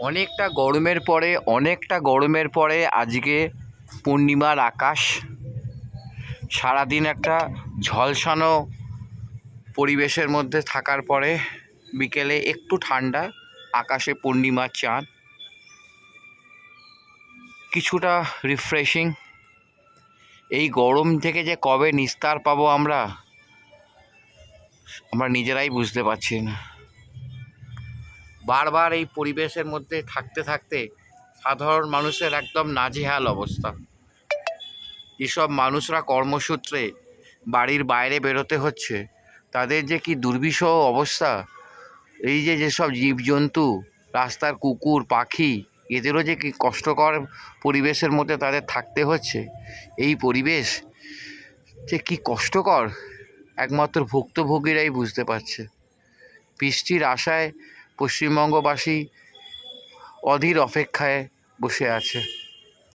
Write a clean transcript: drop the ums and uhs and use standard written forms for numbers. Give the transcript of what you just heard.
অনেকটা গরমের পরে আজকে পূর্ণিমার আকাশ, সারাদিন একটা ঝলসানো পরিবেশের মধ্যে থাকার পরে বিকেলে একটু ঠান্ডা, আকাশে পূর্ণিমার চাঁদ, কিছুটা রিফ্রেশিং। এই গরম থেকে যে কবে নিস্তার পাবো আমরা নিজেরাই বুঝতে পারছি না। বারবার এই পরিবেশের মধ্যে থাকতে থাকতে সাধারণ মানুষের একদম নাজেহাল অবস্থা। যেসব মানুষরা কর্মসূত্রে বাড়ির বাইরে বেরোতে হচ্ছে, তাদের যে কি দুর্বিষহ অবস্থা। এই যেসব জীবজন্তু, রাস্তার কুকুর পাখি, এদেরও যে কি কষ্টকর পরিবেশের মধ্যে তাদের থাকতে হচ্ছে। এই পরিবেশ যে কি কষ্টকর একমাত্র ভুক্তভোগীরাই বুঝতে পারছে। বৃষ্টির আশায় পশ্চিমবঙ্গবাসী অধীর অপেক্ষায় বসে আছে।